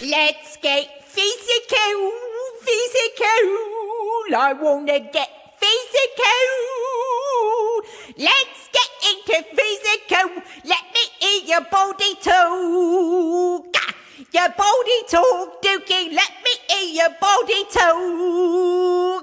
Let's get physical. I wanna get physical. Let's get into physical. Let me eat your body too. Your body too, Dukey. Let me eat your body too.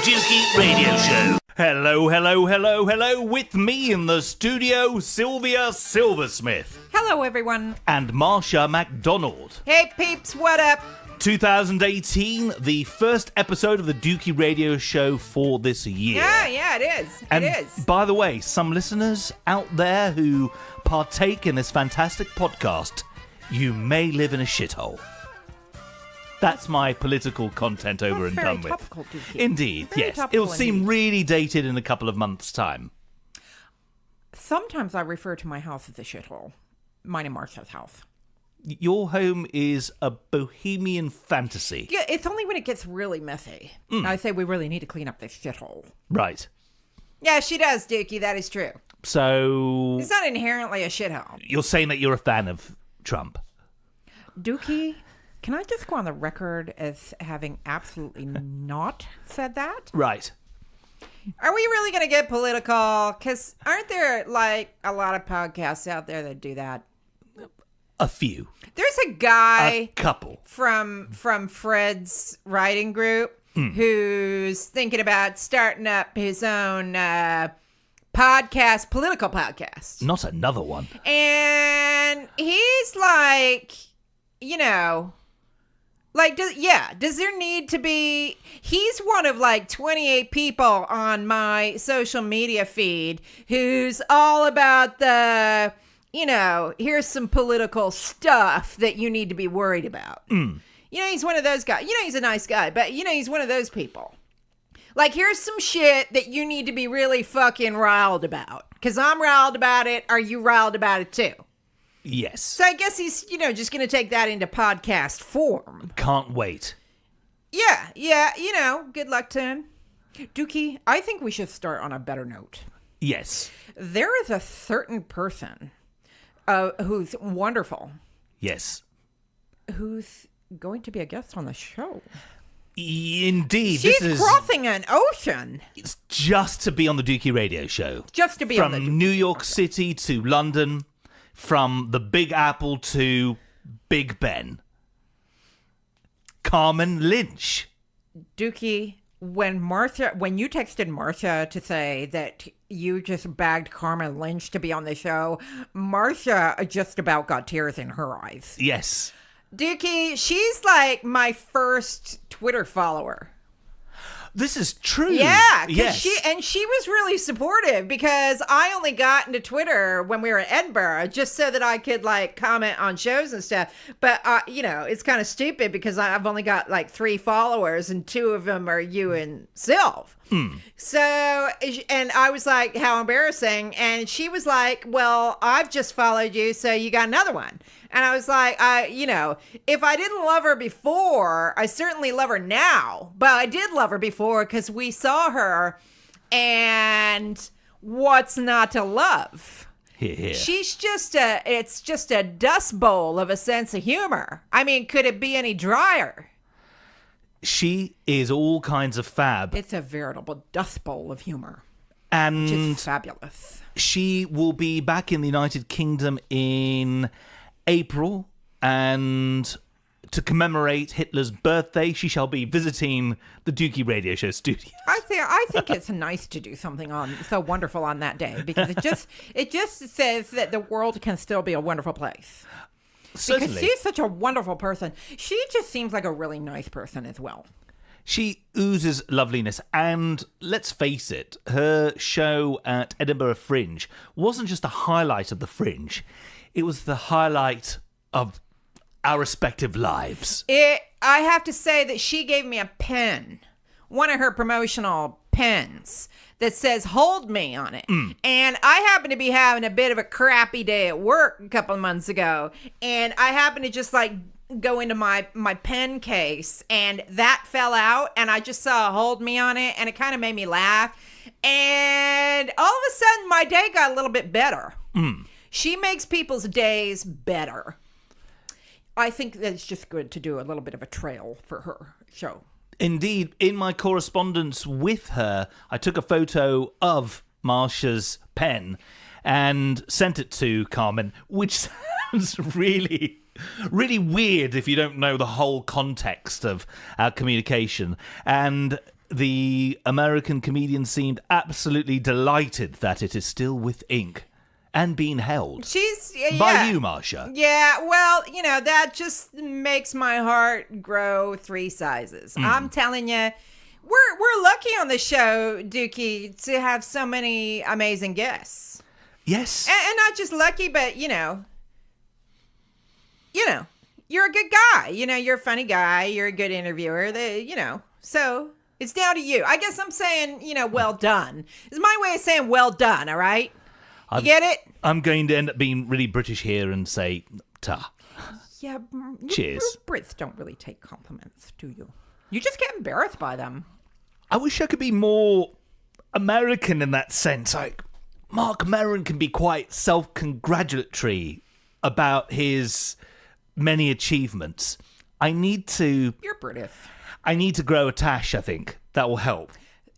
Dukey Radio Show. Hello. With me in the studio, Sylvia Silversmith. Hello, everyone. And Marsha MacDonald. Hey, peeps, what up? 2018, the first episode of the Dukey Radio Show for this year. Yeah, it is. And it is. By the way, some listeners out there who partake in this fantastic podcast, you may live in a shithole. That's my political content over and done with. Topical, Dukey. Indeed, very yes. topical. It'll seem really dated in a couple of months' time. Sometimes I refer to my house as a shithole. Mine and Marsha's house. Your home is a bohemian fantasy. Yeah, it's only when it gets really messy. I say we really need to clean up this shithole. Right. Yeah, she does, Dukey. That is true. So... It's not inherently a shithole. You're saying that you're a fan of Trump? Dukey... Can I just go on the record as having absolutely not said that? Right. Are we really going to get political? Because aren't there, like, a lot of podcasts out there that do that? A few. There's a guy... A couple. From Fred's writing group who's thinking about starting up his own podcast, political podcast. Not another one. And he's like, you know... Like, does there need to be... He's one of, like, 28 people on my social media feed who's all about the, you know, here's some political stuff that you need to be worried about. You know, he's one of those guys. You know, he's a nice guy, but, you know, he's one of those people. Like, here's some shit that you need to be really fucking riled about. Because I'm riled about it. Are you riled about it, too? Yes. So I guess he's, you know, just going to take that into podcast form. Can't wait. Yeah, you know, good luck to him. Dukey, I think we should start on a better note. Yes. There is a certain person who's wonderful. Yes. Who's going to be a guest on the show. Indeed. She's crossing an ocean. It's just to be on the Dukey Radio Show. Just to be on the Dukey From New York City to London. From the Big Apple to Big Ben. Carmen Lynch. Dukey, when you texted Marsha to say that you just bagged Carmen Lynch to be on the show, Marsha just about got tears in her eyes. Yes. Dukey, she's like my first Twitter follower. This is true. Yeah, yes. she was really supportive because I only got into Twitter when we were in Edinburgh just so that I could like comment on shows and stuff. But you know, it's kind of stupid because I've only got like 3 followers and 2 of them are you and Sylv. So, and I was like, how embarrassing. And she was like, well, I've just followed you, so you got another one. And I was like, you know, if I didn't love her before, I certainly love her now. But I did love her before because we saw her. And what's not to love? Here. She's it's just a dust bowl of a sense of humor. I mean, could it be any drier? She is all kinds of fab. It's a veritable dust bowl of humor. And which is fabulous. She will be back in the United Kingdom in April, and to commemorate Hitler's birthday, she shall be visiting the Dukey Radio Show studio. I think it's nice to do something so wonderful on that day because it just says that the world can still be a wonderful place. Certainly. Because she's such a wonderful person. She just seems like a really nice person as well. She oozes loveliness, and let's face it, her show at Edinburgh Fringe wasn't just a highlight of the Fringe, it was the highlight of our respective lives. I have to say that she gave me a pen, one of her promotional pens, that says "Hold Me" on it. And I happened to be having a bit of a crappy day at work a couple of months ago, and I happened to just like go into my pen case, and that fell out, and I just saw "Hold Me" on it, and it kind of made me laugh. And all of a sudden, my day got a little bit better. She makes people's days better. I think that it's just good to do a little bit of a trail for her show. Indeed, in my correspondence with her, I took a photo of Marsha's pen and sent it to Carmen, which sounds really, really weird if you don't know the whole context of our communication. And the American comedian seemed absolutely delighted that it is still with ink and being held. By you, Marsha. Yeah, well, that just makes my heart grow 3 sizes. I'm telling you, we're lucky on the show, Dukey, to have so many amazing guests. Yes. And not just lucky, but, you're a good guy. You're a funny guy. You're a good interviewer. So it's down to you. I guess I'm saying, well done. It's my way of saying well done, all right? You get it? I'm going to end up being really British here and say, ta. Yeah. Cheers. Brits don't really take compliments, do you? You just get embarrassed by them. I wish I could be more American in that sense. Like, Mark Maron can be quite self-congratulatory about his many achievements. You're British. I need to grow a tash, I think. That will help.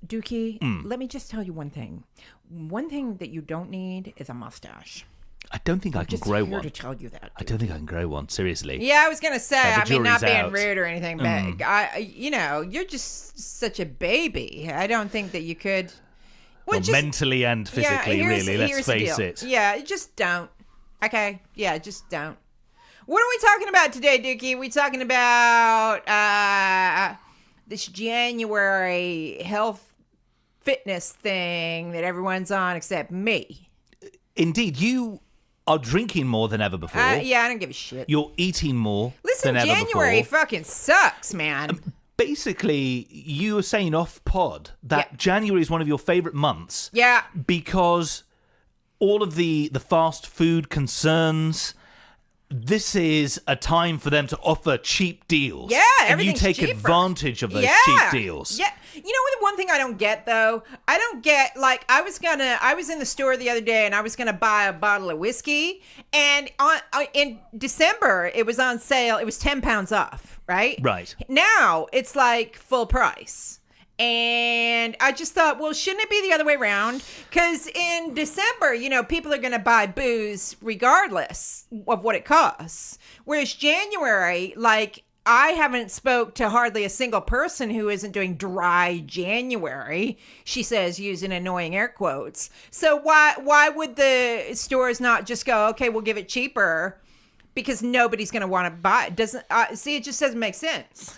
Dukey, let me just tell you one thing. One thing that you don't need is a mustache. I don't think I can grow one. To tell you that, Dukey. I don't think I can grow one, seriously. Yeah, I was going to say, not being out. rude or anything, but, you're just such a baby. I don't think that you could. Well, mentally and physically, really, let's face it. Yeah, just don't. Okay? Yeah, just don't. What are we talking about today, Dukey? We talking about this January health fitness thing that everyone's on except me. Indeed, you are drinking more than ever before. Yeah, I don't give a shit. You're eating more than ever before. January fucking sucks, man. Basically, you were saying off pod that January is one of your favorite months. Yeah. Because all of the fast food concerns, this is a time for them to offer cheap deals. Yeah, everything's cheaper. And you take advantage of those cheap deals. Yeah. You know what, one thing I don't get, though? I don't get, like, I was in the store the other day, and I was going to buy a bottle of whiskey, and in December, it was on sale. It was 10 pounds off, right? Right. Now, it's, like, full price. And I just thought, well, shouldn't it be the other way around? Because in December, people are going to buy booze regardless of what it costs. Whereas January, like, I haven't spoke to hardly a single person who isn't doing dry January, she says, using annoying air quotes. So why would the stores not just go, okay, we'll give it cheaper because nobody's going to want to buy it? It just doesn't make sense.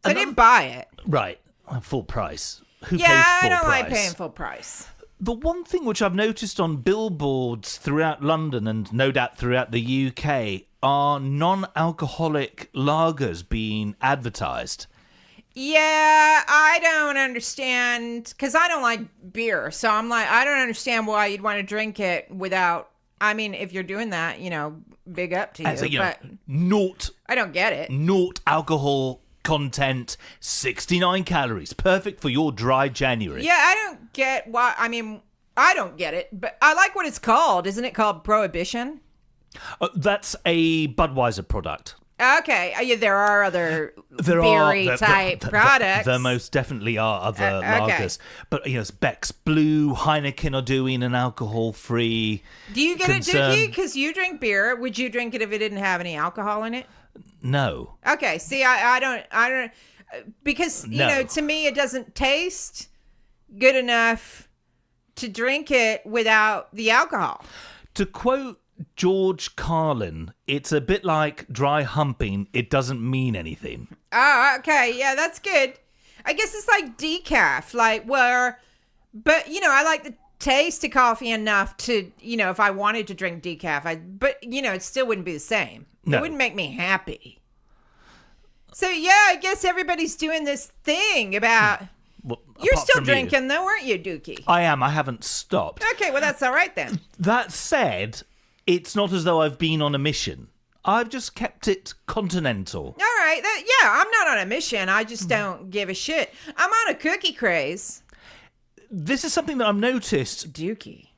So I didn't buy it. Right. Full price. Who pays full price? Yeah, I don't like paying full price. The one thing which I've noticed on billboards throughout London and no doubt throughout the UK are non-alcoholic lagers being advertised. Yeah, I don't understand, because I don't like beer. So I'm like, I don't understand why you'd want to drink it without, if you're doing that, big up to you. But I don't get it. Naught alcohol content, 69 calories, perfect for your dry January. Yeah, I don't get why. I don't get it, but I like what it's called. Isn't it called Prohibition? That's a Budweiser product. Okay, there are other beery type products. There most definitely are other lagers, but Beck's Blue, Heineken are doing an alcohol-free. Do you get it, Dukey? Because you drink beer. Would you drink it if it didn't have any alcohol in it? No. Okay. See, I don't, because to me it doesn't taste good enough to drink it without the alcohol. To quote George Carlin, it's a bit like dry humping. It doesn't mean anything. Oh, okay. Yeah, that's good. I guess it's like decaf, but I like the taste of coffee enough to, if I wanted to drink decaf, but it still wouldn't be the same. No. It wouldn't make me happy. So yeah, I guess everybody's doing this thing about. Well, you're apart still from drinking though, aren't you, Dukey? I am. I haven't stopped. Okay, well that's all right then. That said, it's not as though I've been on a mission. I've just kept it continental. All right. I'm not on a mission. I just don't give a shit. I'm on a cookie craze. This is something that I've noticed. Dukey.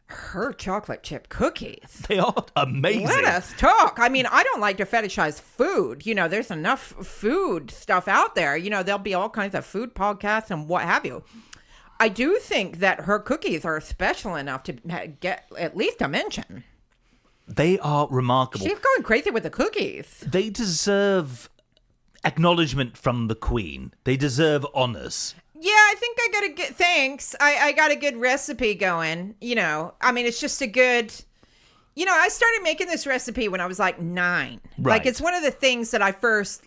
Her chocolate chip cookies. They are amazing. Let us talk. I mean, I don't like to fetishize food. There's enough food stuff out there. There'll be all kinds of food podcasts and what have you. I do think that her cookies are special enough to get at least a mention. They are remarkable. She's going crazy with the cookies. They deserve acknowledgement from the Queen. They deserve honours. Yeah, I think I got a good, thanks. I got a good recipe going, I mean, it's just a good, I started making this recipe when I was like 9. Right. Like, it's one of the things that I first,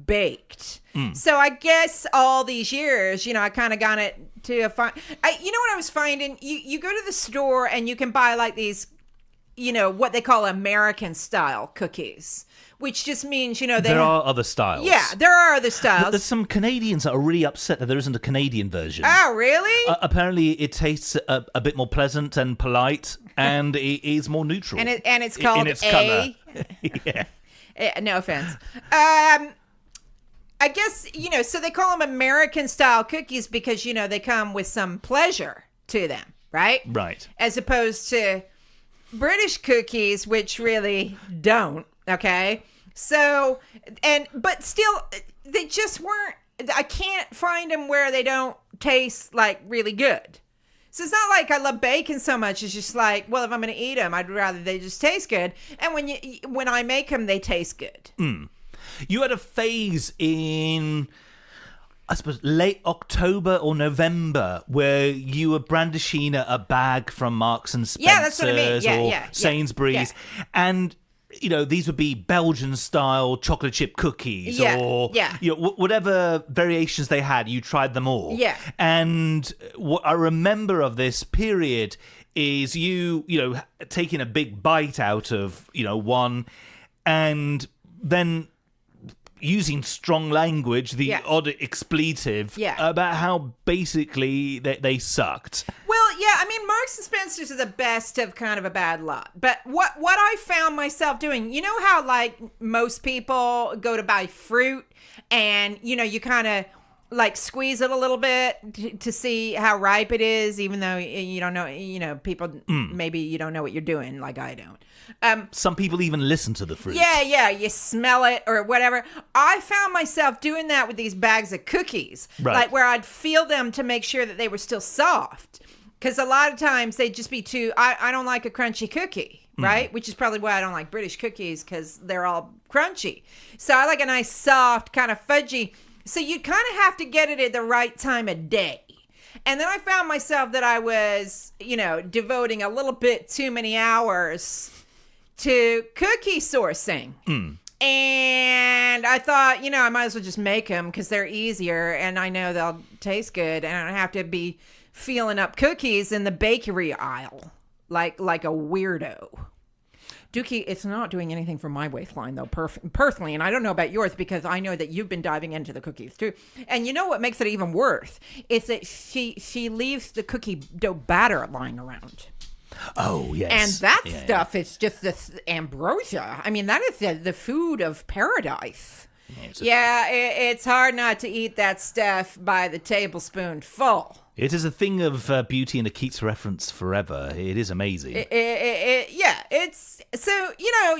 baked. So I guess all these years, I kind of got it to a fine, what I was finding? You go to the store and you can buy, these, what they call American style cookies. Which just means, there are other styles. Yeah, there are other styles. There's some Canadians that are really upset that there isn't a Canadian version. Oh, really? Apparently, it tastes a bit more pleasant and polite, and it is more neutral. And it's called in its colour. Yeah. No offense. I guess, so they call them American style cookies because, they come with some pleasure to them, right? Right. As opposed to British cookies, which really don't. Okay. So, but still, they just weren't, I can't find them where they don't taste really good. So it's not like I love bacon so much. It's just well, if I'm going to eat them, I'd rather they just taste good. And when I make them, they taste good. You had a phase in, I suppose, late October or November where you were brandishing a bag from Marks and Spencer's that's what I mean. Yeah, Sainsbury's. Yeah. And these would be Belgian-style chocolate chip cookies or whatever variations they had, you tried them all. Yeah. And what I remember of this period is you taking a big bite out of, one and then using strong language, the odd expletive about how basically they sucked. Well, yeah, I mean, Marks and Spencer's are the best of kind of a bad lot. But what I found myself doing, how most people go to buy fruit and, you kind of squeeze it a little bit to see how ripe it is, even though you don't know, people, maybe you don't know what you're doing like I don't. Some people even listen to the fruit. Yeah, you smell it or whatever. I found myself doing that with these bags of cookies, right. Where I'd feel them to make sure that they were still soft. Because a lot of times they'd just be too, I don't like a crunchy cookie, right? Which is probably why I don't like British cookies, because they're all crunchy. So I like a nice soft, kind of fudgy. So you kind of have to get it at the right time of day. And then I found myself that I was, devoting a little bit too many hours to cookie sourcing. And I thought, I might as well just make them because they're easier and I know they'll taste good and I don't have to be feeling up cookies in the bakery aisle like a weirdo. Dukey, it's not doing anything for my waistline, though, personally, and I don't know about yours because I know that you've been diving into the cookies, too. And you know what makes it even worse is that she leaves the cookie dough batter lying around. Oh, yes. And that stuff is just this ambrosia. I mean, that is the food of paradise. It's hard not to eat that stuff by the tablespoon full. It is a thing of beauty and a Keats reference forever. It is amazing. It's so,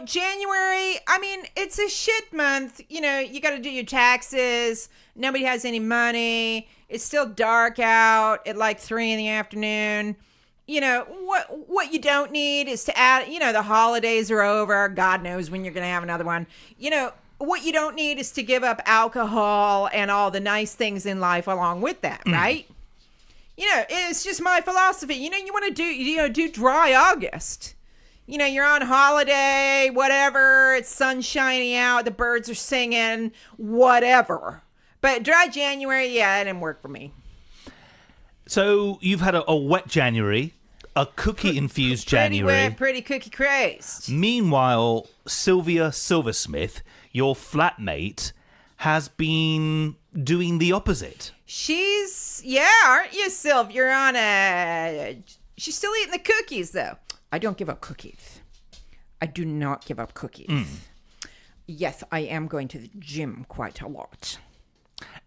January, I mean, it's a shit month. You got to do your taxes. Nobody has any money. It's still dark out at 3 p.m. What you don't need is to add, the holidays are over. God knows when you're going to have another one. What you don't need is to give up alcohol and all the nice things in life along with that, right? It's just my philosophy. You want to do dry August. you're on holiday, whatever. It's sun shining out. The birds are singing, whatever. But dry January, yeah, it didn't work for me. So you've had a wet January, a cookie-infused January. Pretty wet, pretty cookie crazed. Meanwhile, Sylvia Silversmith, your flatmate, has been doing the opposite. Aren't you, Sylv? You're on she's still eating the cookies, though. I don't give up cookies. I do not give up cookies. Yes, I am going to the gym quite a lot.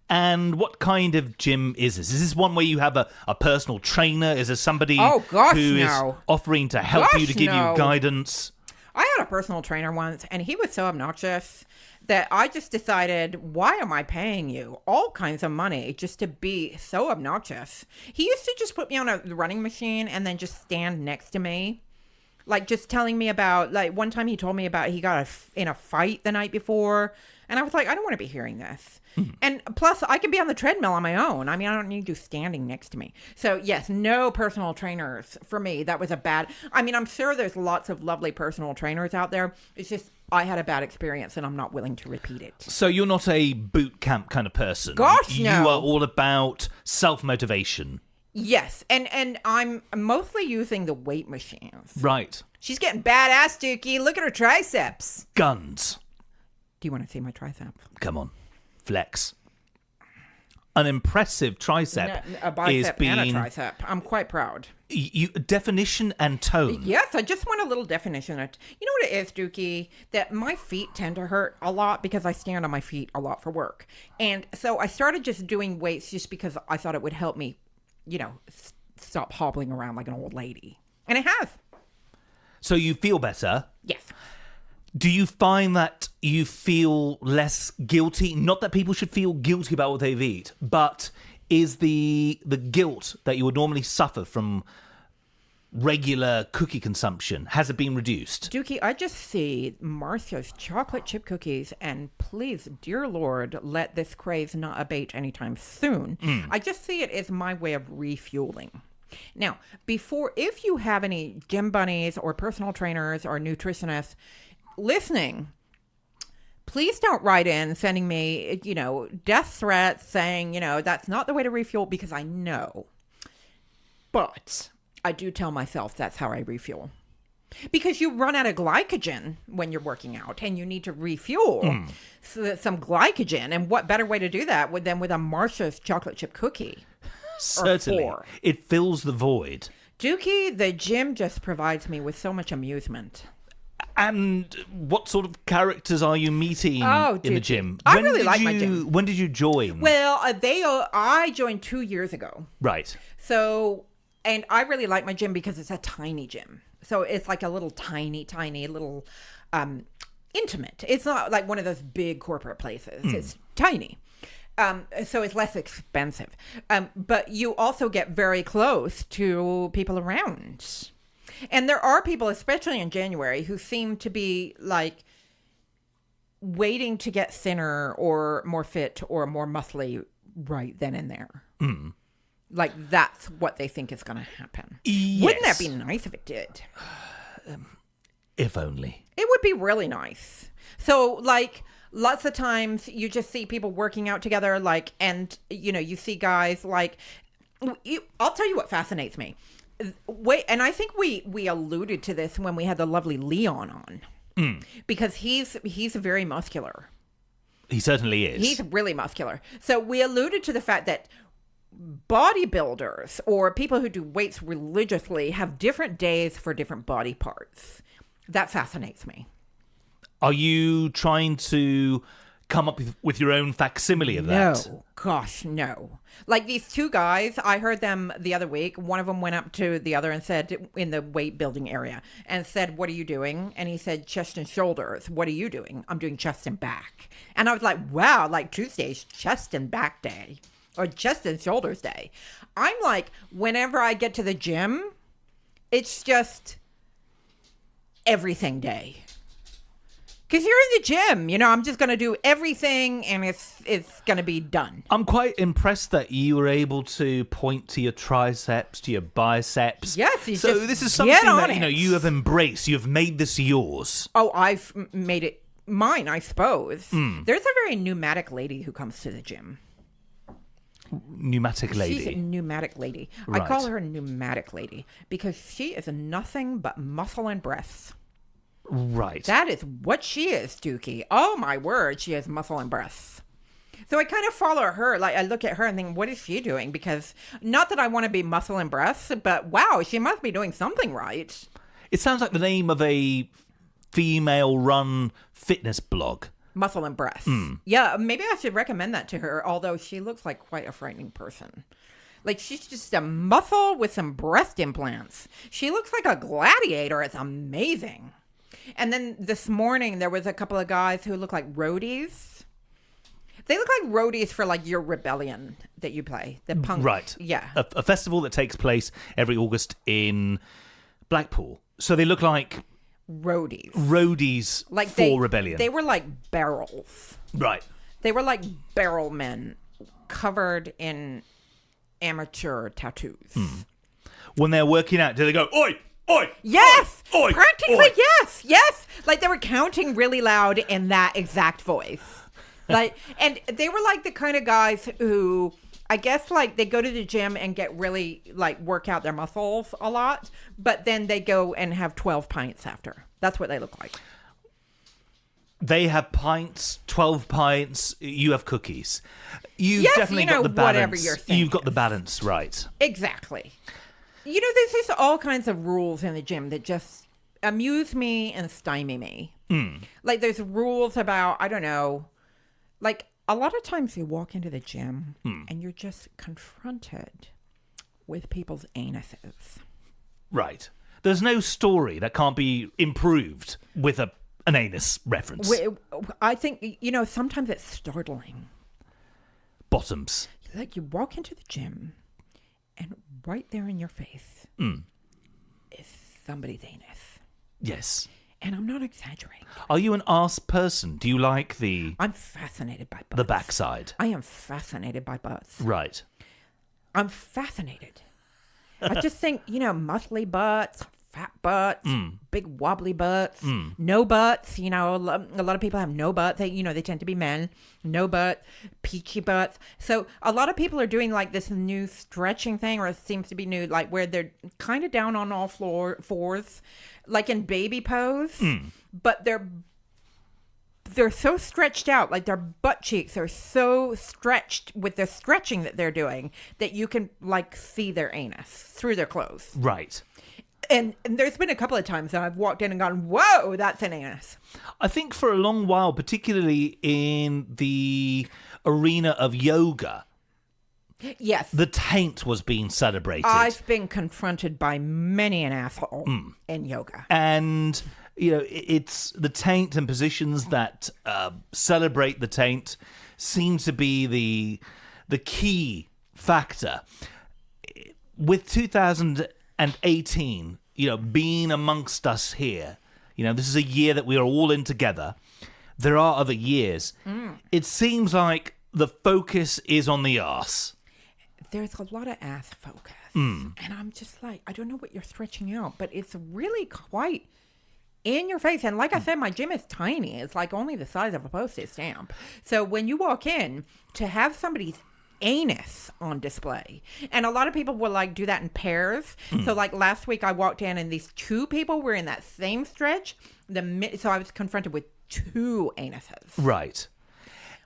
And what kind of gym is this? Is this one where you have a personal trainer? Is there somebody who is offering to help you, to give you guidance? I had a personal trainer once, and he was so obnoxious that I just decided, why am I paying you all kinds of money just to be so obnoxious? He used to just put me on a running machine and then just stand next to me. Like, just telling me about, like, one time he told me about he got in a fight the night before. And I was like, I don't want to be hearing this. And plus, I can be on the treadmill on my own. I mean, I don't need you standing next to me. So, yes, no personal trainers for me. That was I'm sure there's lots of lovely personal trainers out there. It's just, I had a bad experience and I'm not willing to repeat it. So you're not a boot camp kind of person. Gosh, no. You are all about self-motivation. Yes, and I'm mostly using the weight machines. Right. She's getting badass, Dukey. Look at her triceps. Guns. Do you want to see my tricep? Come on. Flex. An impressive tricep. A bicep and a tricep. I'm quite proud. Definition and tone. Yes, I just want a little definition. You know what it is, Dukey? That my feet tend to hurt a lot because I stand on my feet a lot for work. And so I started just doing weights just because I thought it would help me, stop hobbling around like an old lady. And it has. So you feel better? Yes. Do you find that you feel less guilty? Not that people should feel guilty about what they've eaten, but is the guilt that you would normally suffer from regular cookie consumption, has it been reduced? Dukey, I just see Marcia's chocolate chip cookies, and please, dear Lord, let this craze not abate anytime soon. I just see it as my way of refueling. Now, if you have any gym bunnies or personal trainers or nutritionists listening, please don't write in sending me, death threats saying, that's not the way to refuel, because I know. But I do tell myself that's how I refuel. Because you run out of glycogen when you're working out, and you need to refuel some glycogen. And what better way to do that than with a Marcia's chocolate chip cookie? Certainly. It fills the void. Dukey, the gym just provides me with so much amusement. And what sort of characters are you meeting in the gym? I really like my gym. When did you join? Well, I joined 2 years ago. Right. So, and I really like my gym because it's a tiny gym. So it's like a little tiny little intimate. It's not like one of those big corporate places. It's tiny. So it's less expensive. But you also get very close to people around. And there are people, especially in January, who seem to be like waiting to get thinner or more fit or more muscly right then and there. Like that's what they think is going to happen. Yes. Wouldn't that be nice if it did? If only. It would be really nice. So like lots of times you just see people working out together, like, and you see guys like, I'll tell you what fascinates me. Wait, and I think we alluded to this when we had the lovely Leon on, because he's very muscular. He certainly is. He's really muscular. So we alluded to the fact that bodybuilders or people who do weights religiously have different days for different body parts. That fascinates me. Are you trying to come up with your own facsimile of that? No, gosh, no. Like these two guys, I heard them the other week. One of them went up to the other and said, in the weight building area, and said, "What are you doing?" And he said, "Chest and shoulders." "What are you doing?" "I'm doing chest and back." And I was like, wow, like Tuesday's chest and back day or chest and shoulders day. I'm like, whenever I get to the gym, it's just everything day. Because you're in the gym, you know, I'm just going to do everything and it's going to be done. I'm quite impressed that you were able to point to your triceps, to your biceps. Yes, you so just this is something get on that, you know, it. you have embraced. You have made this yours. Oh, I've made it mine, I suppose. There's a very pneumatic lady who comes to the gym. Pneumatic lady. She's a pneumatic lady. Right. I call her a pneumatic lady because she is nothing but muscle and breasts. Right. That is what she is, Dukey. Oh, my word, she has muscle and breasts. So I kind of follow her. Like, I look at her and think, what is she doing? Because not that I want to be muscle and breasts, but wow, she must be doing something right. It sounds like the name of a female-run fitness blog. Muscle and breasts. Yeah, maybe I should recommend that to her, although she looks like quite a frightening person. Like, she's just a muscle with some breast implants. She looks like a gladiator. It's amazing. And then this morning, there was a couple of guys who look like roadies. They look like roadies for, like, your rebellion that you play. The punk. Right. Yeah. A festival that takes place every August in Blackpool. So they look like roadies Like for rebellion. They were like barrels. Right. They were like barrel men covered in amateur tattoos. When they're working out, do they go, oi, oi, Yes! oi, oi, Practically, oi. yes. Like they were counting really loud in that exact voice. Like, and they were like the kind of guys who, I guess, like they go to the gym and get really, like, work out their muscles a lot, but then they go and have 12 pints after. That's what they look like. They have pints, 12 pints, you have cookies. You've Yes, definitely you know, got the balance. whatever your thing You've got the is. balance right. Exactly. You know, there's just all kinds of rules in the gym that just amuse me and stymie me. Like, there's rules about, I don't know, like, a lot of times you walk into the gym and you're just confronted with people's anuses. Right. There's no story that can't be improved with an anus reference. I think, you know, sometimes it's startling. Bottoms. Like, you walk into the gym and right there in your face is somebody's anus. Yes. And I'm not exaggerating. Are you an arse person? Do you like I'm fascinated by butts. the backside? I am fascinated by butts. Right. I'm fascinated. I just think, you know, muscly butts, fat butts, big wobbly butts, no butts. You know, a lot of people have no butts. They, you know, they tend to be men. No butt, peachy butts. So a lot of people are doing like this new stretching thing, or it seems to be new, like where they're kind of down on all fours, like in baby pose, but they're so stretched out, like their butt cheeks are so stretched with the stretching that they're doing that you can like see their anus through their clothes. Right. And there's been a couple of times that I've walked in and gone, whoa, that's an anus. I think for a long while, particularly in the arena of yoga, Yes. the taint was being celebrated. I've been confronted by many an asshole in yoga. And, you know, it's the taint and positions that celebrate the taint seem to be the key factor. With 2018, you know, being amongst us here, you know, this is a year that we are all in together. There are other years. It seems like the focus is on the arse. There's a lot of ass focus. And I'm just like, I don't know what you're stretching out, but it's really quite in your face. And like I said, my gym is tiny. It's like only the size of a postage stamp. So when you walk in, to have somebody's anus on display, and a lot of people will like do that in pairs. So like last week I walked in and these two people were in that same stretch. So I was confronted with two anuses. Right.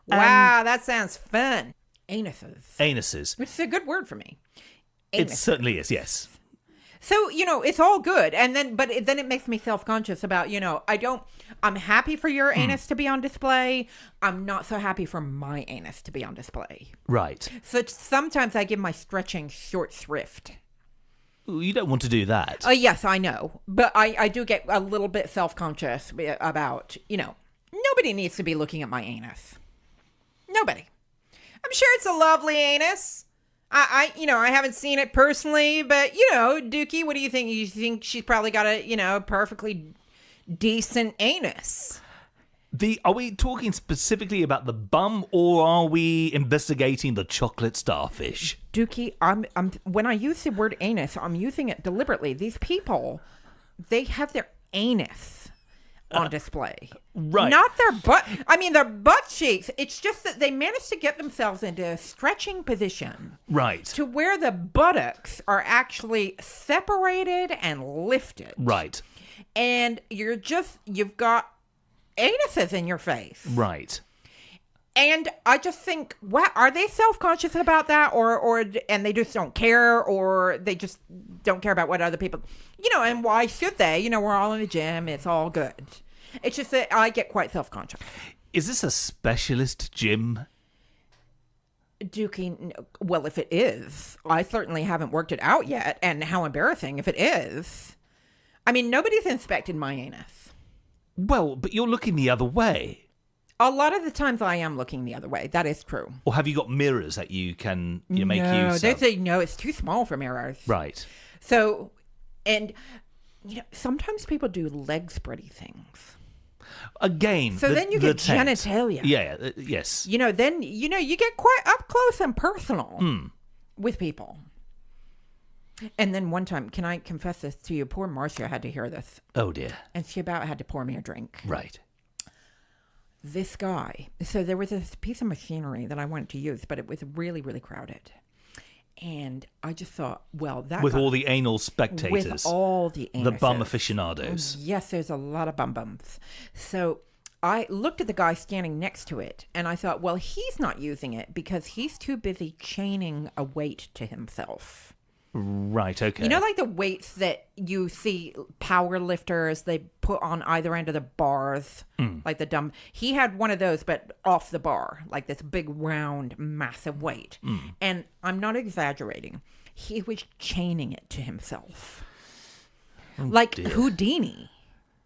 Wow, that sounds fun. Anuses. Which is a good word for me. It certainly is, yes. So, you know, it's all good. And then, but then it makes me self-conscious about, you know, I'm happy for your anus to be on display. I'm not so happy for my anus to be on display. Right. So sometimes I give my stretching short shrift. Ooh, you don't want to do that. Yes, I know. But I do get a little bit self-conscious about, you know, nobody needs to be looking at my anus. Nobody. I'm sure it's a lovely anus. I haven't seen it personally, but, you know, Dukey, what do you think? You think she's probably got a, you know, perfectly decent anus? Are we talking specifically about the bum, or are we investigating the chocolate starfish? Dukey, I'm when I use the word anus, I'm using it deliberately. These people, they have their anus on display. Right. Not their butt. I mean, their butt cheeks. It's just that they managed to get themselves into a stretching position. Right. To where the buttocks are actually separated and lifted. Right. And you've got anuses in your face. Right. And I just think, what are they self-conscious about that, and they just don't care, or they just don't care about what other people, and why should they? We're all in the gym. It's all good. It's just that I get quite self-conscious. Is this a specialist gym? Dukey, well, if it is, I certainly haven't worked it out yet, and how embarrassing if it is. I mean, nobody's inspected my anus. Well, but you're looking the other way. A lot of the times I am looking the other way. That is true. Or have you got mirrors that you can make use they of? say, no, it's too small for mirrors. Right. So, and, sometimes people do leg spready things. Again, so then you get genitalia. Yeah, yes. Then, you get quite up close and personal with people. And then one time, can I confess this to you? Poor Marcia had to hear this. Oh, dear. And she about had to pour me a drink. Right. This guy. So there was this piece of machinery that I wanted to use, but it was really, really crowded. And I just thought, well, that with guy, all the anal spectators. with all the anuses. The bum aficionados. Yes, there's a lot of bums. So I looked at the guy standing next to it, and I thought, well, he's not using it because he's too busy chaining a weight to himself. Right, okay. Like the weights that you see power lifters, they put on either end of the bars, like the dumb. He had one of those, but off the bar, like this big, round, massive weight. And I'm not exaggerating. He was chaining it to himself. Like dear. Houdini,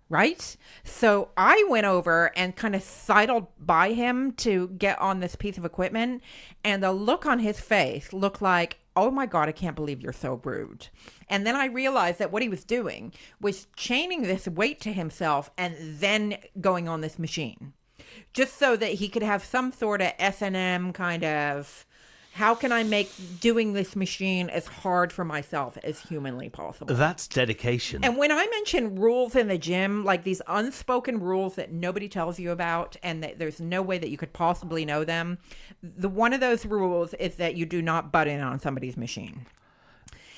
right? So I went over and kind of sidled by him to get on this piece of equipment. And the look on his face looked like, oh my God, I can't believe you're so rude. And then I realized that what he was doing was chaining this weight to himself and then going on this machine. Just so that he could have some sort of S&M kind of, how can I make doing this machine as hard for myself as humanly possible? That's dedication. And when I mention rules in the gym, like these unspoken rules that nobody tells you about and that there's no way that you could possibly know them, one of those rules is that you do not butt in on somebody's machine.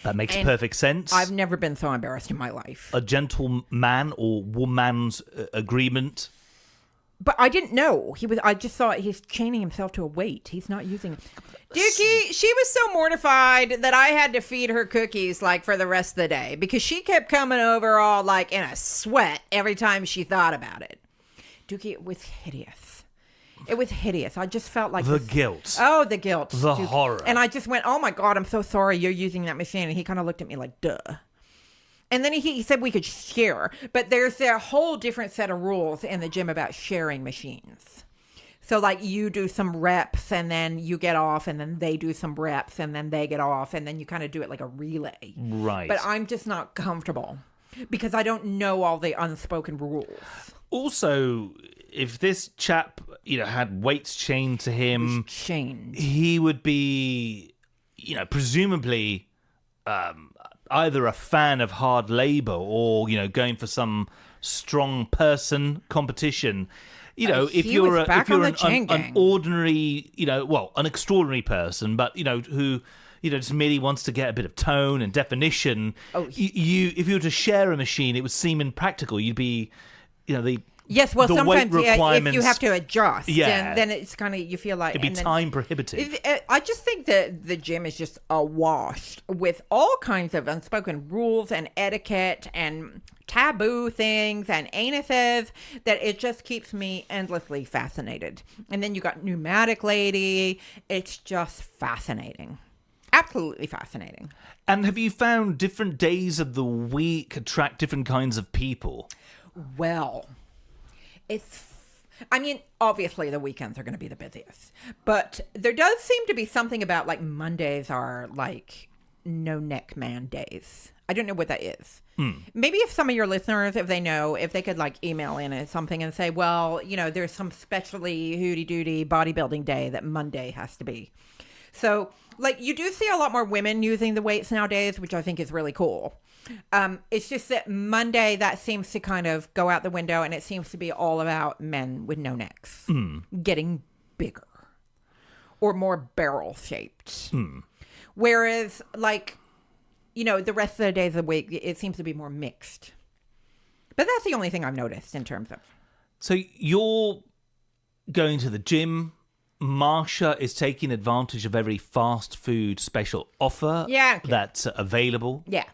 That makes perfect sense. I've never been so embarrassed in my life. A gentleman or woman's agreement. But I didn't know. I just thought he's chaining himself to a weight. He's not using it. Dukey, she was so mortified that I had to feed her cookies for the rest of the day because she kept coming over all in a sweat every time she thought about it. Dukey, it was hideous. It was hideous. I just felt like guilt. Oh, the guilt. The Dukey. horror. And I just went, oh my God, I'm so sorry you're using that machine. And he kind of looked at me like, duh. And then he said we could share. But there's a whole different set of rules in the gym about sharing machines. So you do some reps and then you get off and then they do some reps and then they get off and then you kind of do it like a relay. Right. But I'm just not comfortable because I don't know all the unspoken rules. Also, if this chap, had weights chained to him, he would be, presumably either a fan of hard labor or, going for some strong person competition. If you're an ordinary, an extraordinary person, but, who, just merely wants to get a bit of tone and definition, if you were to share a machine, it would seem impractical. You'd be, Yes, well, sometimes if you have to adjust, yeah, then it's kind of, you feel like... It'd be time prohibitive. I just think that the gym is just awash with all kinds of unspoken rules and etiquette and taboo things and anuses that it just keeps me endlessly fascinated. And then you got Pneumatic Lady. It's just fascinating. Absolutely fascinating. And have you found different days of the week attract different kinds of people? Well... obviously the weekends are going to be the busiest, but there does seem to be something about Mondays are No Neck Man days. I don't know what that is. Maybe if some of your listeners, if they know, if they could like email in or something and say, well, there's some specially hooty-dooty bodybuilding day that Monday has to be. So like you do see a lot more women using the weights nowadays, which I think is really cool. It's just that Monday, that seems to kind of go out the window, and it seems to be all about men with no necks getting bigger or more barrel shaped. Whereas like, the rest of the days of the week, it seems to be more mixed. But that's the only thing I've noticed in terms of. So you're going to the gym. Marsha is taking advantage of every fast food special offer that's available. Yeah.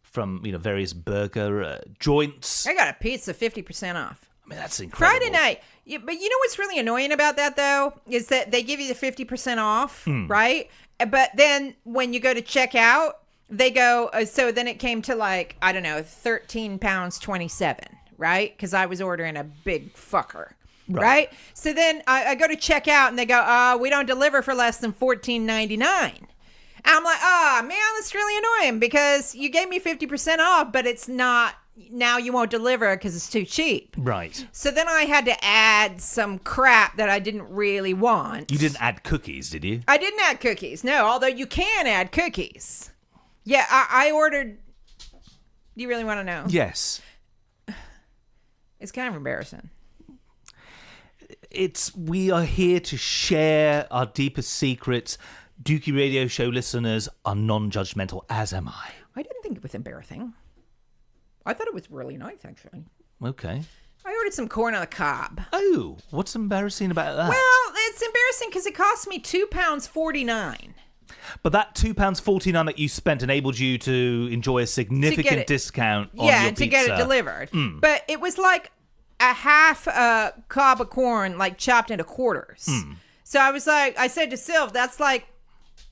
From, various burger joints. I got a pizza 50% off. I mean, that's incredible. Friday night. Yeah, but you know what's really annoying about that, though, is that they give you the 50% off, right? But then when you go to check out, they go, so then it came to like, I don't know, £13.27, right? Because I was ordering a big fucker, right? So then I go to check out and they go, we don't deliver for less than $14.99. And I'm like, man, that's really annoying because you gave me 50% off, but it's not, now you won't deliver because it's too cheap. Right. So then I had to add some crap that I didn't really want. You didn't add cookies, did you? I didn't add cookies, no, although you can add cookies. Yeah, I ordered. Do you really want to know? Yes. It's kind of embarrassing. We are here to share our deepest secrets. Dukey Radio Show listeners are non-judgmental, as am I. I didn't think it was embarrassing. I thought it was really nice, actually. Okay. I ordered some corn on the cob. Oh, what's embarrassing about that? Well, it's embarrassing because it cost me £2.49. But that £2.49 that you spent enabled you to enjoy a significant discount on your pizza. Yeah, to get it delivered. But it was like a half a cob of corn, like chopped into quarters. So I was like, I said to Sylv, that's like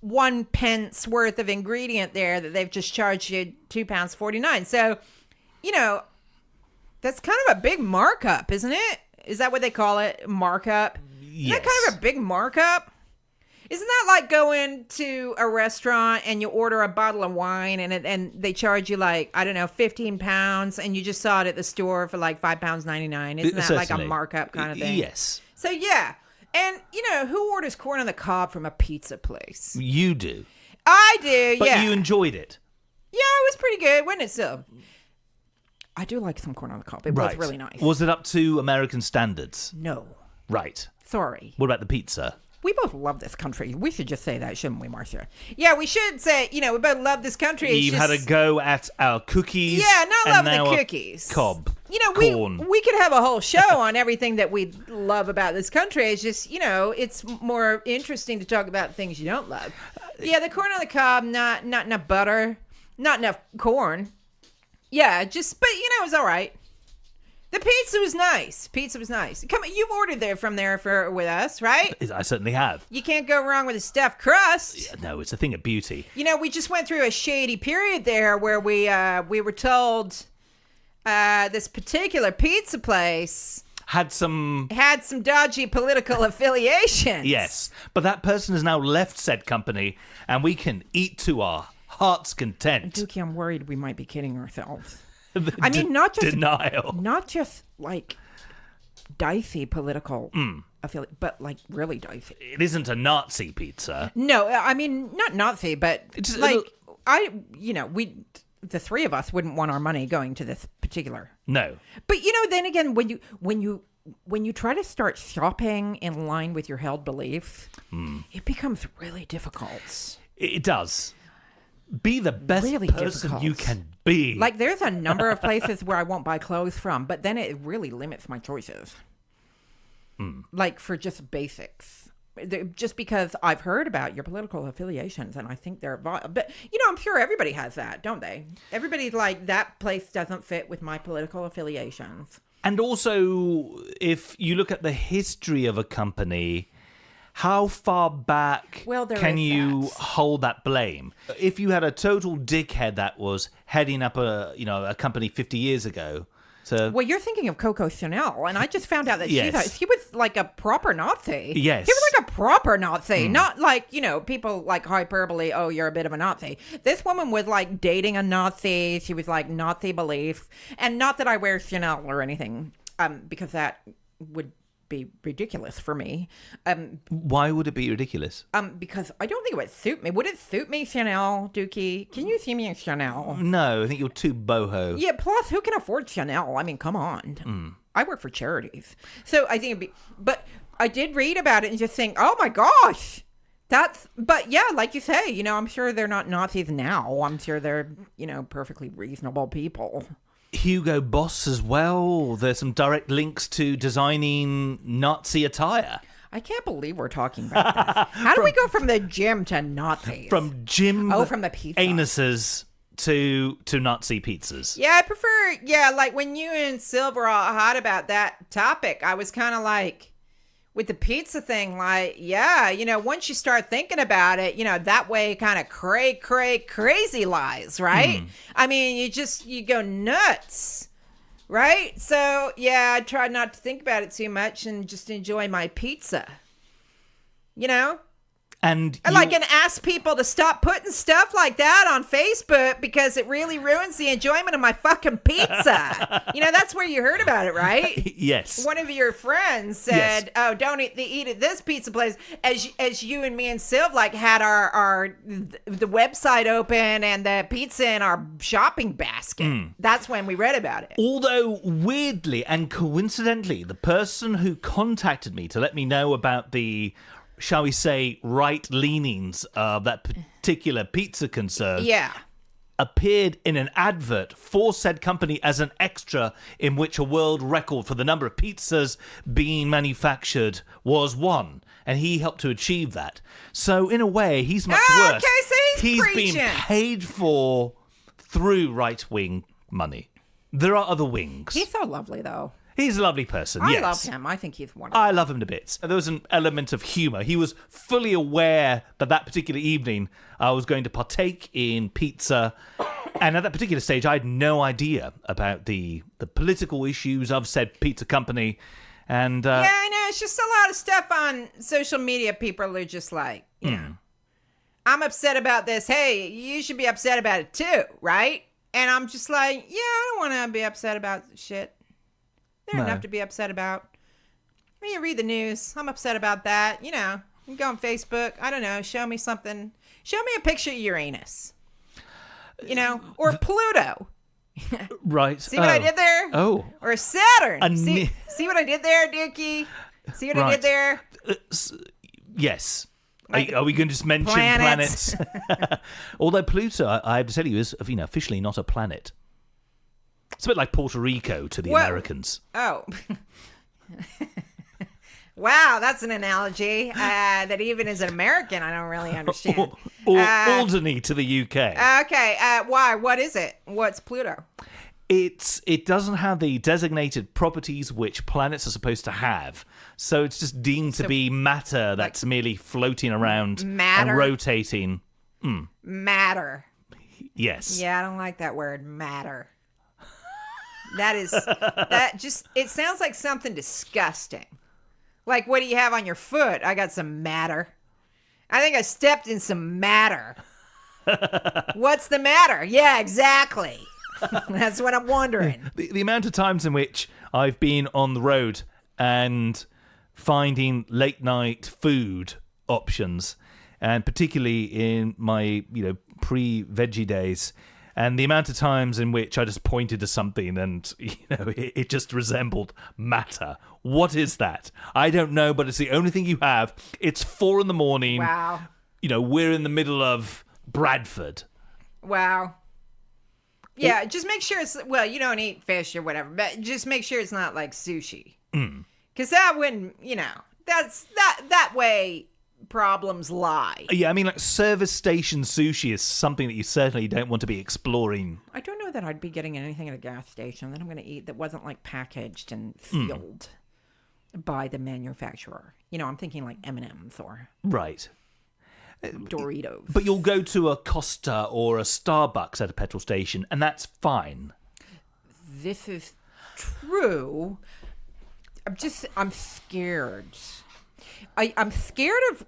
1 pence worth of ingredient there that they've just charged you £2.49. So, that's kind of a big markup, isn't it? Is that what they call it? Markup? Yes. Isn't that kind of a big markup? Isn't that like going to a restaurant and you order a bottle of wine and they charge you like, I don't know, £15 and you just saw it at the store for like £5.99? Isn't that like a markup kind of thing? Yes. So yeah. And, who orders corn on the cob from a pizza place? You do. I do, but yeah. But you enjoyed it. Yeah, it was pretty good, wasn't it, Sil? I do like some corn on the cob. It was really nice. Was it up to American standards? No. Right. Sorry. What about the pizza? We both love this country. We should just say that, shouldn't we, Marcia? Yeah, we should say, we both love this country. You've had a go at our cookies. Yeah, not love the cookies. Cob. Corn. We could have a whole show on everything that we love about this country. It's just, it's more interesting to talk about things you don't love. Yeah, the corn on the cob, not enough butter, not enough corn. Yeah, but it's all right. The pizza was nice. Come on, you've ordered with us, right? I certainly have. You can't go wrong with a stuffed crust. Yeah, no, it's a thing of beauty. We just went through a shady period there where we were told this particular pizza place had some dodgy political affiliations. Yes, but that person has now left said company, and we can eat to our heart's content. Dukey, I'm worried we might be kidding ourselves. I mean, not just denial, not just like dicey political affiliate, but like really dicey. It isn't a Nazi pizza. No, I mean not Nazi, but it's like the three of us wouldn't want our money going to this particular. No, but then again, when you try to start shopping in line with your held beliefs, it becomes really difficult. It does. Be the best person you can be. Like, there's a number of places where I won't buy clothes from, but then it really limits my choices. Like, for just basics. Just because I've heard about your political affiliations, and I think they're... But, I'm sure everybody has that, don't they? Everybody's like, that place doesn't fit with my political affiliations. And also, if you look at the history of a company... How far back can you hold that blame? If you had a total dickhead that was heading up a company 50 years ago, Well, you're thinking of Coco Chanel, and I just found out that Yes. he was like a proper Nazi. Yes. He was like a proper Nazi, not like, people like hyperbole, oh, you're a bit of a Nazi. This woman was like dating a Nazi. She was like Nazi belief. And not that I wear Chanel or anything, because that would be ridiculous for me. Why would it be ridiculous? Because I don't think it would suit me. Would it suit me, Chanel, Dukey? Can you see me in Chanel? No, I think you're too boho. Yeah, plus, who can afford Chanel? I mean, come on. I work for charities. So I think it'd be... But I did read about it and just think, oh my gosh! But yeah, like you say, I'm sure they're not Nazis now. I'm sure they're, perfectly reasonable people. Hugo Boss as well. There's some direct links to designing Nazi attire. I can't believe we're talking about this. How do we go from the gym to Nazis? From gym from the pizza. anuses to Nazi pizzas. Yeah, I prefer, like when you and Sylvia were all hot about that topic, I was kind of like, with the pizza thing, like, once you start thinking about it, that way kind of crazy lies, right? I mean, you go nuts, right? So, yeah, I try not to think about it too much and just enjoy my pizza, And and ask people to stop putting stuff like that on Facebook because it really ruins the enjoyment of my fucking pizza. That's where you heard about it, right? Yes. One of your friends said, "Oh, don't eat at this pizza place." As you and me and Sylv had the website open and the pizza in our shopping basket. That's when we read about it. Although, weirdly and coincidentally, the person who contacted me to let me know about the, shall we say, right leanings of that particular pizza concern appeared in an advert for said company as an extra, in which a world record for the number of pizzas being manufactured was won. And he helped to achieve that. So, in a way, he's much worse. Okay, so he's being preaching. paid for through right-wing money. There are other wings. He's so lovely, though. He's a lovely person, I yes. love him. I think he's wonderful. I love him to bits. There was an element of humour. He was fully aware that particular evening I was going to partake in pizza. And at that particular stage, I had no idea about the political issues of said pizza company. And yeah, I know. It's just a lot of stuff on social media. People are just like, I'm upset about this. Hey, you should be upset about it too, right? And I'm just like, yeah, I don't want to be upset about shit. There's enough to be upset about. When you read the news, I'm upset about that. You can go on Facebook. I don't know. Show me something. Show me a picture of Uranus. Or Pluto. Right. See what I did there? Oh. Or Saturn. See what I did there, Dukey? See what I did there? Yes. Are we going to just mention planets? Although Pluto, I have to tell you, is officially not a planet. It's a bit like Puerto Rico to the Americans. Oh. Wow, that's an analogy that even as an American, I don't really understand. Alderney to the UK. Okay, why? What is it? What's Pluto? It doesn't have the designated properties which planets are supposed to have. So it's just deemed to be matter that's merely floating around and rotating. Matter. Yes. Yeah, I don't like that word, matter. It sounds like something disgusting. Like, what do you have on your foot? I got some matter. I think I stepped in some matter. What's the matter? Yeah, exactly. That's what I'm wondering. The amount of times in which I've been on the road and finding late night food options, and particularly in my pre-veggie days, and the amount of times in which I just pointed to something and it just resembled matter. What is that? I don't know, but it's the only thing you have. It's 4 a.m. Wow. We're in the middle of Bradford. Wow. Yeah, just make sure it's, you don't eat fish or whatever, but just make sure it's not like sushi. Because that wouldn't, that's that way problems lie. Yeah, I mean, like service station sushi is something that you certainly don't want to be exploring. I don't know that I'd be getting anything at a gas station that I'm going to eat that wasn't like packaged and sealed by the manufacturer. I'm thinking like M&M's or... Right. Doritos. But you'll go to a Costa or a Starbucks at a petrol station, and that's fine. This is true. I'm scared. I'm scared of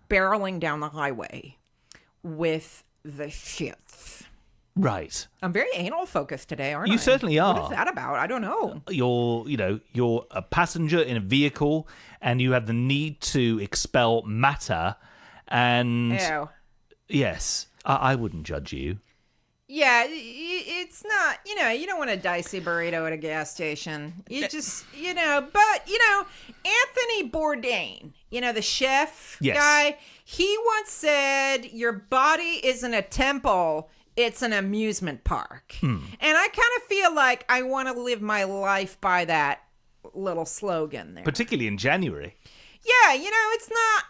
barreling down the highway with the shits. Right. I'm very anal focused today, aren't I? You certainly are. What is that about? I don't know. You're a passenger in a vehicle and you have the need to expel matter and... Ew. Yes, I wouldn't judge you. Yeah, it's not, you don't want a dicey burrito at a gas station. You just, but, Anthony Bourdain, the chef guy, he once said, your body isn't a temple, it's an amusement park. And I kind of feel like I want to live my life by that little slogan there. Particularly in January. Yeah, it's not,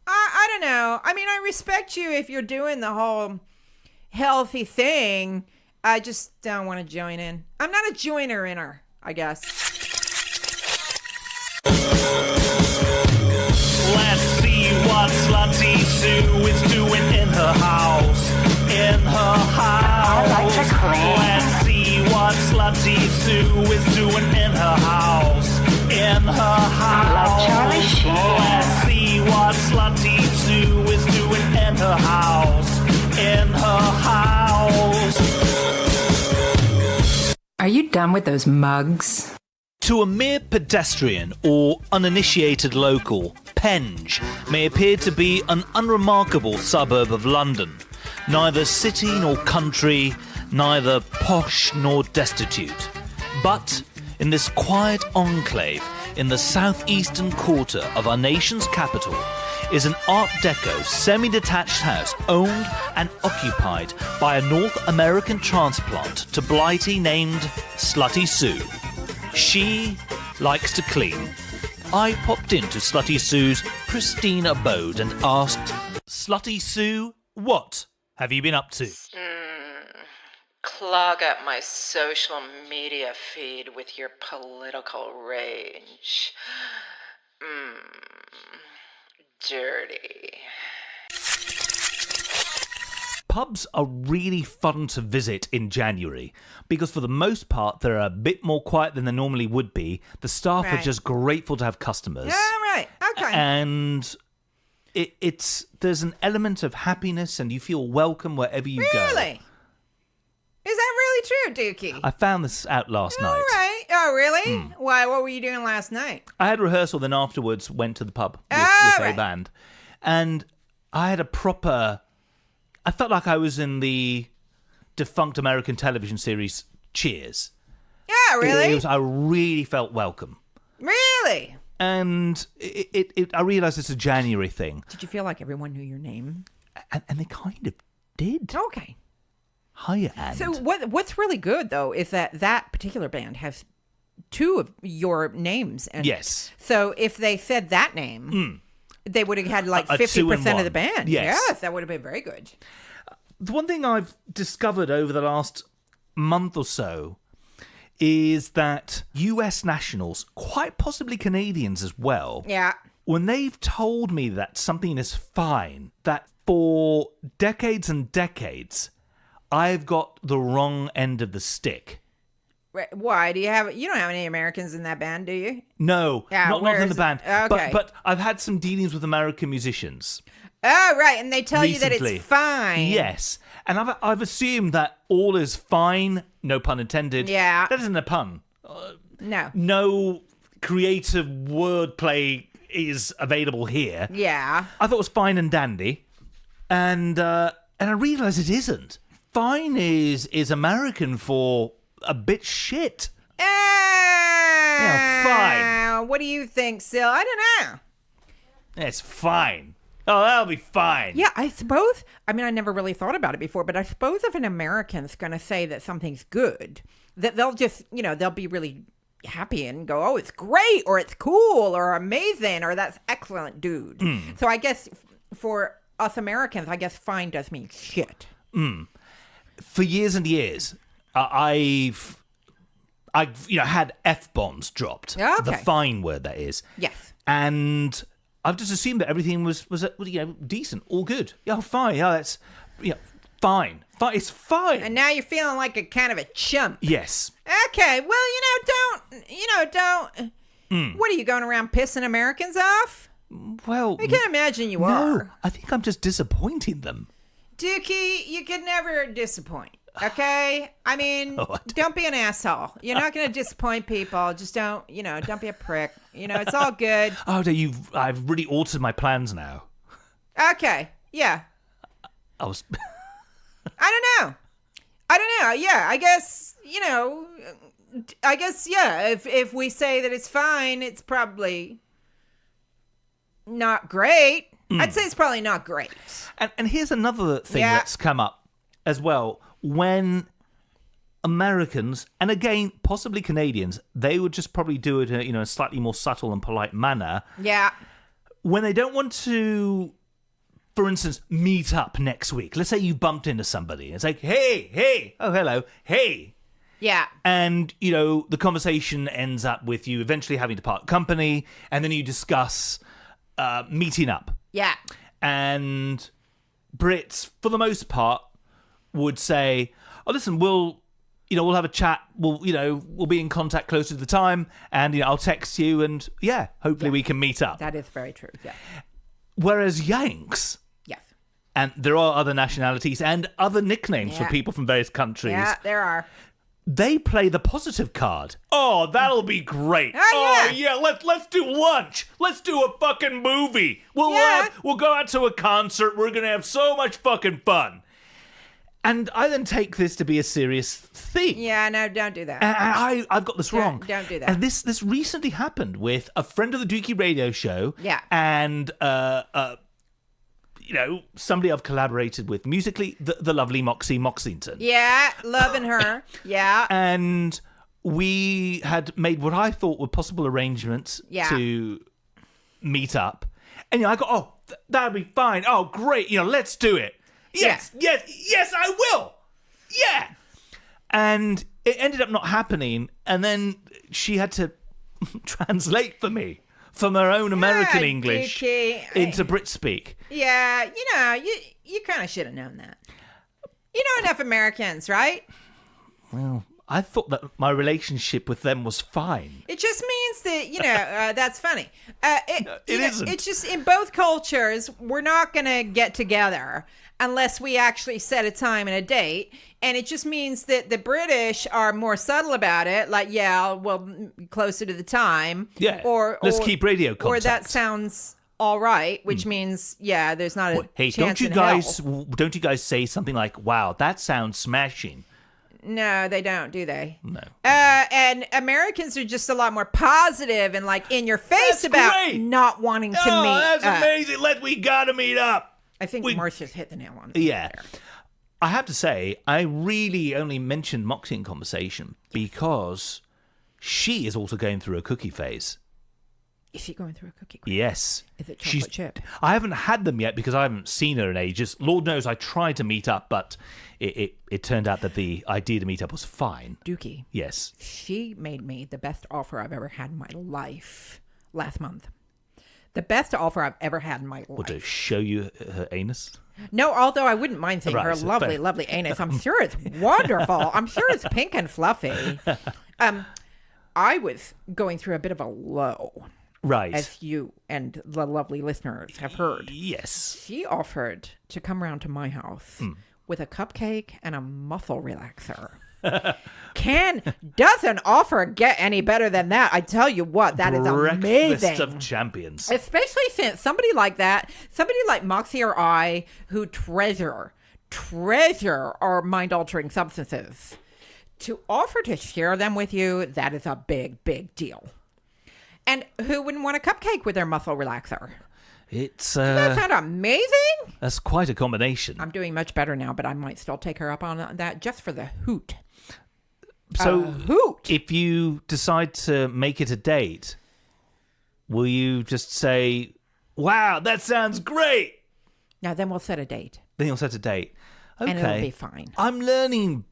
I don't know. I mean, I respect you if you're doing the whole healthy thing. I just don't want to join in. I'm not a joiner-inner, I guess. Let's see what Slutty Sue is doing in her house. In her house. I like to clean. Let's see what Slutty Sue is doing in her house. In her house. I love Charlie Sheen. Let's see what Slutty Sue is doing in her house. In her house. Are you done with those mugs? To a mere pedestrian or uninitiated local, Penge may appear to be an unremarkable suburb of London, neither city nor country, neither posh nor destitute. But in this quiet enclave in the southeastern quarter of our nation's capital is an Art Deco semi-detached house owned and occupied by a North American transplant to Blighty named Slutty Sue. She likes to clean. I popped into Slutty Sue's pristine abode and asked, Slutty Sue, what have you been up to? Clog up my social media feed with your political rage. Dirty. Pubs are really fun to visit in January because for the most part they're a bit more quiet than they normally would be. The staff are just grateful to have customers. Yeah, right. Okay. And there's an element of happiness and you feel welcome wherever you go. Really? Is that really true, Dukey? I found this out last night. All right. Oh, really? Why? What were you doing last night? I had rehearsal, then afterwards went to the pub with a band. And I had I felt like I was in the defunct American television series Cheers. Yeah, really? I really felt welcome. Really? And I realised it's a January thing. Did you feel like everyone knew your name? And they kind of did. Okay. Hiya, and. So what's really good, though, is that particular band has two of your names. And yes. So if they said that name, they would have had like 50% of the band. Yes, that would have been very good. The one thing I've discovered over the last month or so is that US nationals, quite possibly Canadians as well, when they've told me that something is fine, that for decades and decades, I've got the wrong end of the stick. Why? You don't have any Americans in that band, do you? No, not in the band. Okay. But I've had some dealings with American musicians. Oh, right. And they tell recently. You that it's fine. Yes. And I've assumed that all is fine, no pun intended. Yeah. That isn't a pun. No. No creative wordplay is available here. Yeah. I thought it was fine and dandy. And I realised it isn't. Fine is American for a bit shit. Yeah, fine. What do you think, Sil? I don't know. It's fine. Oh, that'll be fine. Yeah, I suppose. I mean, I never really thought about it before, but I suppose if an American's going to say that something's good, that they'll just, they'll be really happy and go, oh, it's great, or it's cool, or amazing, or that's excellent, dude. So I guess for us Americans, I guess fine does mean shit. For years and years, I've had F-bombs dropped. Okay. The fine word, that is. Yes. And I've just assumed that everything was decent, all good. Yeah, fine. Yeah, that's fine. It's fine. And now you're feeling like a kind of a chump. Yes. Okay, well, don't. What are you going around pissing Americans off? Well, I can't imagine you no, are. I think I'm just disappointing them. Dukey, you can never disappoint. Okay? I mean, Oh, I don't be an asshole. You're not going to disappoint people. Just don't be a prick. It's all good. Oh, no, I've really altered my plans now. Okay. Yeah. I was... I don't know. Yeah, I guess, yeah. If we say that it's fine, it's probably not great. I'd say it's probably not great. And here's another thing that's come up as well. When Americans, and again, possibly Canadians, they would just probably do it in a slightly more subtle and polite manner. Yeah. When they don't want to, for instance, meet up next week. Let's say you bumped into somebody. It's like, hey, oh, hello, hey. Yeah. And, the conversation ends up with you eventually having to part company, and then you discuss meeting up. Yeah. And Brits, for the most part, would say, oh, listen, we'll have a chat. We'll be in contact closer to the time, and I'll text you, and hopefully we can meet up. That is very true. Yeah. Whereas Yanks, Yes. and there are other nationalities and other nicknames for people from various countries. Yeah, there are. They play the positive card. Oh, that'll be great. Oh, yeah, let's do lunch. Let's do a fucking movie. We'll go out to a concert. We're gonna have so much fucking fun. And I then take this to be a serious thing. Yeah, no, don't do that. And I've got this wrong. Don't do that. And this recently happened with a friend of the Dukey radio show. Yeah. And somebody I've collaborated with musically, the lovely Moxie Moxington. Yeah, loving her. Yeah. And we had made what I thought were possible arrangements to meet up. And I go, that'd be fine. Oh, great. Let's do it. Yes, I will. Yeah. And it ended up not happening. And then she had to translate for me from her own American English into Brit speak. Yeah, you kind of should have known that. You know enough Americans, right? Well, I thought that my relationship with them was fine. It just means that, that's funny. It isn't. It's just in both cultures, we're not going to get together unless we actually set a time and a date. And it just means that the British are more subtle about it. Like, closer to the time. Yeah. Or let's keep radio contact. Or that sounds all right, which means, there's not a hey, chance don't you guys say something like, wow, that sounds smashing? No, they don't, do they? No. And Americans are just a lot more positive and like in your face about not wanting to meet. Oh, that's amazing. We gotta meet up. I think Marcia's hit the nail on the head there. I have to say, I really only mentioned Moxie in conversation because she is also going through a cookie phase. Is she going through a cookie phase? Yes. Is it chocolate chip? I haven't had them yet because I haven't seen her in ages. Lord knows I tried to meet up, but it turned out that the idea to meet up was fine. Dukey. Yes. She made me the best offer I've ever had in my life last month. The best offer I've ever had in my life. What, to show you her anus? No, although I wouldn't mind seeing her lovely, lovely anus. I'm sure it's wonderful. I'm sure it's pink and fluffy. I was going through a bit of a low. Right. As you and the lovely listeners have heard. Yes. She offered to come round to my house with a cupcake and a muscle relaxer. Does an offer get any better than that? I tell you what, that is amazing. Breakfast of champions. Especially since somebody like that, somebody like Moxie or I, who treasure our mind-altering substances, to offer to share them with you, that is a big, big deal. And who wouldn't want a cupcake with their muscle relaxer? It's Doesn't that sound amazing? That's quite a combination. I'm doing much better now, but I might still take her up on that just for the hoot. So, if you decide to make it a date, will you just say, wow, that sounds great? Now, then we'll set a date. Then you'll set a date. Okay. And it'll be fine. I'm learning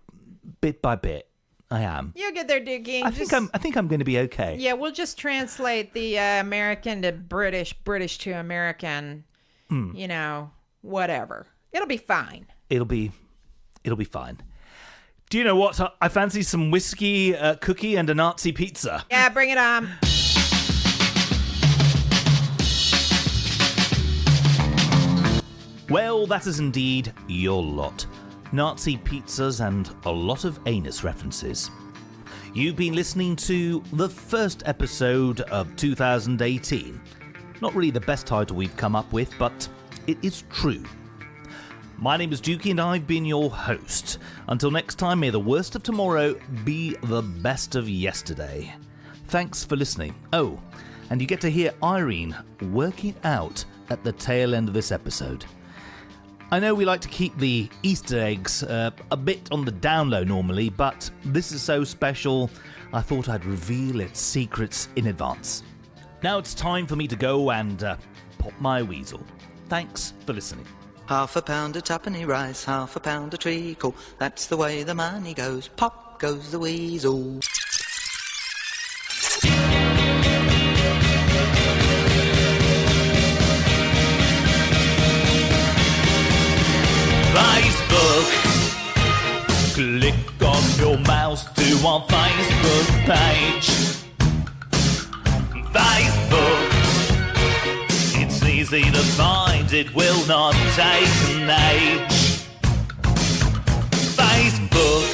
bit by bit. I am. You'll get there, Dukey. I think I'm going to be okay. Yeah, we'll just translate the American to British, British to American, whatever. It'll be fine. It'll be It'll be fine. Do you know what? I fancy some whiskey, cookie, and a Nazi pizza. Yeah, bring it on. Well, that is indeed your lot. Nazi pizzas and a lot of anus references. You've been listening to the first episode of 2018. Not really the best title we've come up with, but it is true. My name is Dukey and I've been your host. Until next time, may the worst of tomorrow be the best of yesterday. Thanks for listening. Oh, and you get to hear Irene working out at the tail end of this episode. I know we like to keep the Easter eggs a bit on the down low normally, but this is so special, I thought I'd reveal its secrets in advance. Now it's time for me to go and pop my weasel. Thanks for listening. Half a pound of tuppenny rice, half a pound of treacle. That's the way the money goes. Pop goes the weasel. Facebook. Click on your mouse to our Facebook page. Facebook. It's easy to find, it will not take an age. Facebook.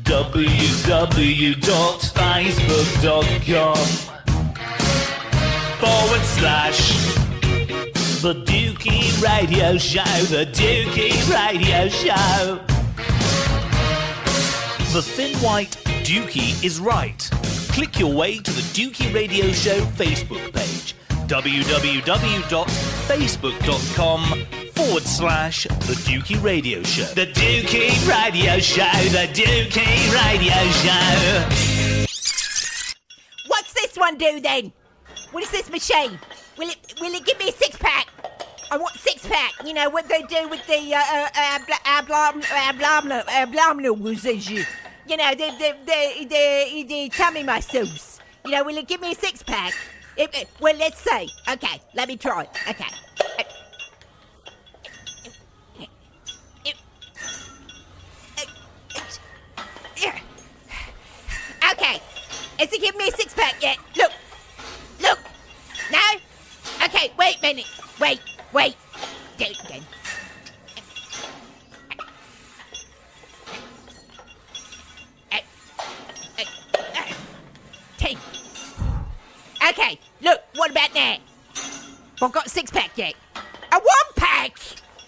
www.facebook.com/The Dukey Radio Show, The Dukey Radio Show. The thin white Dukey is right. Click your way to the Dukey Radio Show Facebook page. www.facebook.com/The Dukey Radio Show. The Dukey Radio Show, The Dukey Radio Show. What's this one do then? What is this machine? Will it give me a six-pack? I want six-pack. You know what they do with the abdominals, you know, the tummy muscles. You know, will it give me a six-pack? Well, let's see. Okay, let me try it. Okay. Okay. Has it given me a six-pack yet? Look. No? Okay, wait a minute. Wait. Do it again. Okay, look, what about now? I've got a six-pack yet. A one-pack?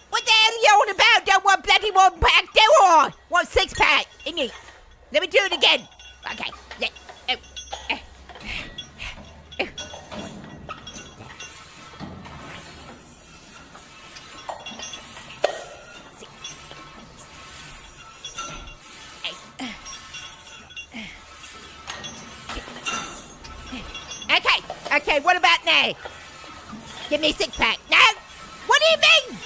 What the hell are you on about? Don't want bloody one-pack, do I? Want six-pack, innit? Let me do it again. Okay. Okay, what about now? Give me a six-pack. No? What do you mean?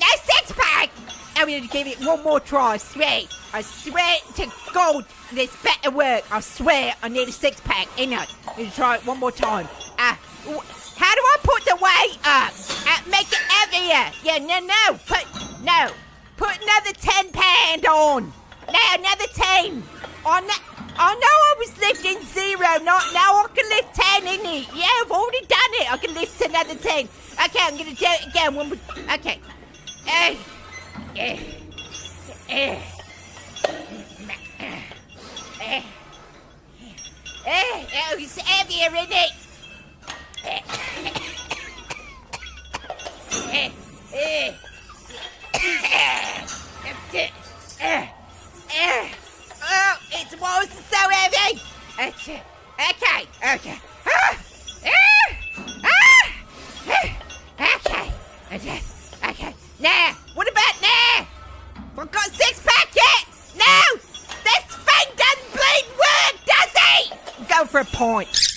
No six-pack? I'm going to give it one more try, I swear. I swear to God, this better work. I swear I need a six-pack, innit? I'm going to try it one more time. How do I put the weight up? Make it heavier. Yeah, no. Put another 10 pound on. No, another 10. I know I was lifting 0, now I can lift 10, innit? Yeah, I've already done it. I can lift another 10. Okay, I'm going to do it again. One more. Okay. It's heavier, innit? Oh, it wasn't so heavy. Okay. Okay. Now, what about now? I've got a six-pack yet? No! This thing doesn't bleed work, does it? Go for a point.